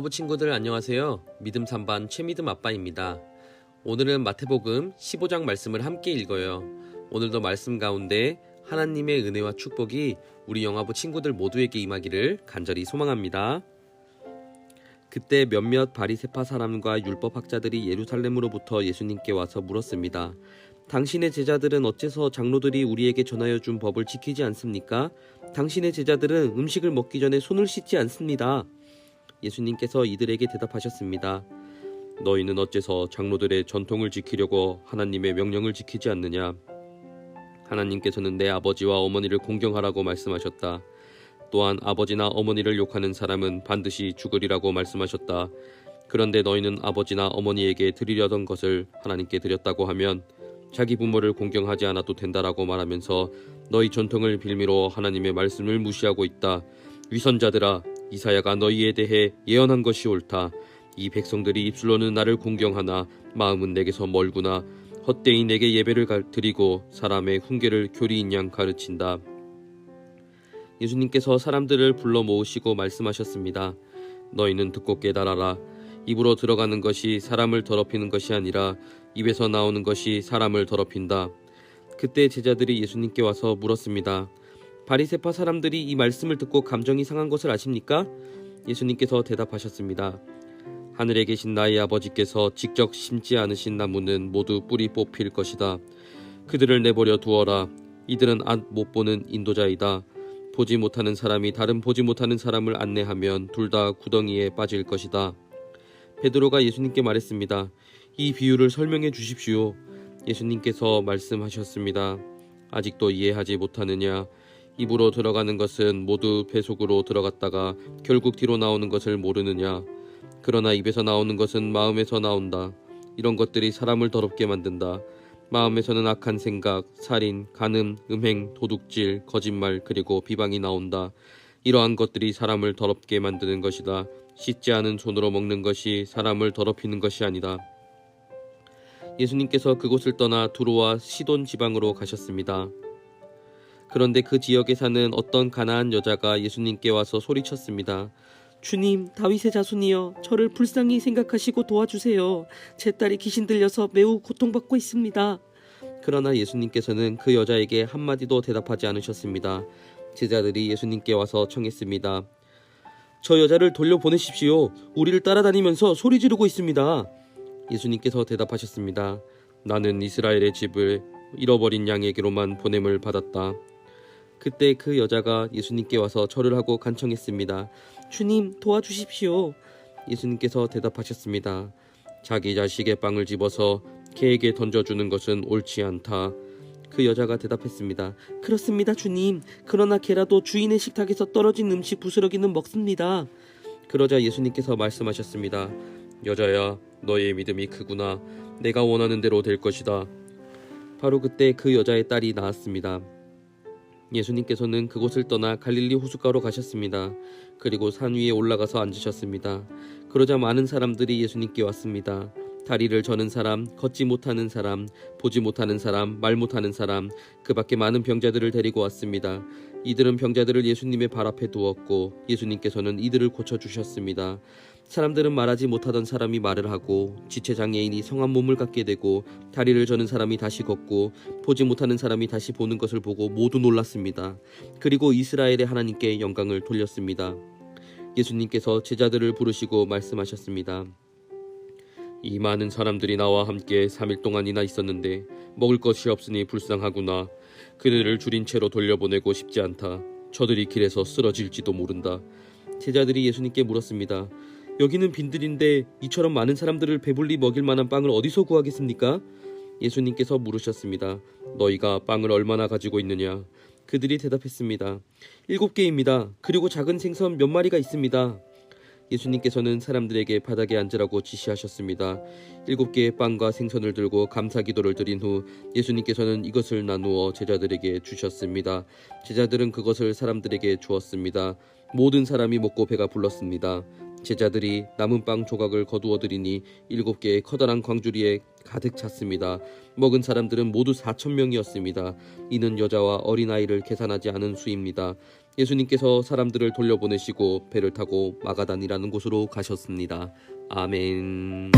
영화부 친구들 안녕하세요. 믿음 3반 최믿음 아빠입니다. 오늘은 마태복음 15장 말씀을 함께 읽어요. 오늘도 말씀 가운데 하나님의 은혜와 축복이 우리 영화부 친구들 모두에게 임하기를 간절히 소망합니다. 그때 몇몇 바리새파 사람과 율법학자들이 예루살렘으로부터 예수님께 와서 물었습니다. 당신의 제자들은 어째서 장로들이 우리에게 전하여 준 법을 지키지 않습니까? 당신의 제자들은 음식을 먹기 전에 손을 씻지 않습니다. 예수님께서 이들에게 대답하셨습니다. 너희는 어째서 장로들의 전통을 지키려고 하나님의 명령을 지키지 않느냐? 하나님께서는 내 아버지와 어머니를 공경하라고 말씀하셨다. 또한 아버지나 어머니를 욕하는 사람은 반드시 죽으리라고 말씀하셨다. 그런데 너희는 아버지나 어머니에게 드리려던 것을 하나님께 드렸다고 하면 자기 부모를 공경하지 않아도 된다라고 말하면서 너희 전통을 빌미로 하나님의 말씀을 무시하고 있다. 위선자들아, 이사야가 너희에 대해 예언한 것이 옳다. 이 백성들이 입술로는 나를 공경하나 마음은 내게서 멀구나. 헛되이 내게 예배를 드리고 사람의 훈계를 교리인 양 가르친다. 예수님께서 사람들을 불러 모으시고 말씀하셨습니다. 너희는 듣고 깨달아라. 입으로 들어가는 것이 사람을 더럽히는 것이 아니라 입에서 나오는 것이 사람을 더럽힌다. 그때 제자들이 예수님께 와서 물었습니다. 바리새파 사람들이 이 말씀을 듣고 감정이 상한 것을 아십니까? 예수님께서 대답하셨습니다. 하늘에 계신 나의 아버지께서 직접 심지 않으신 나무는 모두 뿌리 뽑힐 것이다. 그들을 내버려 두어라. 이들은 못 보는 인도자이다. 보지 못하는 사람이 다른 보지 못하는 사람을 안내하면 둘 다 구덩이에 빠질 것이다. 베드로가 예수님께 말했습니다. 이 비유를 설명해 주십시오. 예수님께서 말씀하셨습니다. 아직도 이해하지 못하느냐? 입으로 들어가는 것은 모두 배 속으로 들어갔다가 결국 뒤로 나오는 것을 모르느냐? 그러나 입에서 나오는 것은 마음에서 나온다. 이런 것들이 사람을 더럽게 만든다. 마음에서는 악한 생각, 살인, 간음, 음행, 도둑질, 거짓말 그리고 비방이 나온다. 이러한 것들이 사람을 더럽게 만드는 것이다. 씻지 않은 손으로 먹는 것이 사람을 더럽히는 것이 아니다. 예수님께서 그곳을 떠나 두로와 시돈 지방으로 가셨습니다. 그런데 그 지역에 사는 어떤 가나안 여자가 예수님께 와서 소리쳤습니다. 주님, 다윗의 자손이여, 저를 불쌍히 생각하시고 도와주세요. 제 딸이 귀신 들려서 매우 고통받고 있습니다. 그러나 예수님께서는 그 여자에게 한마디도 대답하지 않으셨습니다. 제자들이 예수님께 와서 청했습니다. 저 여자를 돌려보내십시오. 우리를 따라다니면서 소리 지르고 있습니다. 예수님께서 대답하셨습니다. 나는 이스라엘의 집을 잃어버린 양에게로만 보냄을 받았다. 그때 그 여자가 예수님께 와서 절을 하고 간청했습니다. 주님, 도와주십시오. 예수님께서 대답하셨습니다. 자기 자식의 빵을 집어서 개에게 던져주는 것은 옳지 않다. 그 여자가 대답했습니다. 그렇습니다, 주님. 그러나 개라도 주인의 식탁에서 떨어진 음식 부스러기는 먹습니다. 그러자 예수님께서 말씀하셨습니다. 여자야, 너의 믿음이 크구나. 내가 원하는 대로 될 것이다. 바로 그때 그 여자의 딸이 나았습니다. 예수님께서는 그곳을 떠나 갈릴리 호숫가로 가셨습니다. 그리고 산 위에 올라가서 앉으셨습니다. 그러자 많은 사람들이 예수님께 왔습니다. 다리를 저는 사람, 걷지 못하는 사람, 보지 못하는 사람, 말 못하는 사람, 그 밖에 많은 병자들을 데리고 왔습니다. 이들은 병자들을 예수님의 발 앞에 두었고 예수님께서는 이들을 고쳐주셨습니다. 사람들은 말하지 못하던 사람이 말을 하고 지체장애인이 성한 몸을 갖게 되고 다리를 저는 사람이 다시 걷고 보지 못하는 사람이 다시 보는 것을 보고 모두 놀랐습니다. 그리고 이스라엘의 하나님께 영광을 돌렸습니다. 예수님께서 제자들을 부르시고 말씀하셨습니다. 이 많은 사람들이 나와 함께 3일 동안이나 있었는데 먹을 것이 없으니 불쌍하구나. 그들을 줄인 채로 돌려보내고 싶지 않다. 저들이 길에서 쓰러질지도 모른다. 제자들이 예수님께 물었습니다. 여기는 빈들인데 이처럼 많은 사람들을 배불리 먹일 만한 빵을 어디서 구하겠습니까? 예수님께서 물으셨습니다. 너희가 빵을 얼마나 가지고 있느냐? 그들이 대답했습니다. 7개입니다. 그리고 작은 생선 몇 마리가 있습니다. 예수님께서는 사람들에게 바닥에 앉으라고 지시하셨습니다. 7개의 빵과 생선을 들고 감사 기도를 드린 후 예수님께서는 이것을 나누어 제자들에게 주셨습니다. 제자들은 그것을 사람들에게 주었습니다. 모든 사람이 먹고 배가 불렀습니다. 제자들이 남은 빵 조각을 거두어 드리니 7개의 커다란 광주리에 가득 찼습니다. 먹은 사람들은 모두 4,000명이었습니다. 이는 여자와 어린아이를 계산하지 않은 수입니다. 예수님께서 사람들을 돌려보내시고 배를 타고 마가단이라는 곳으로 가셨습니다. 아멘.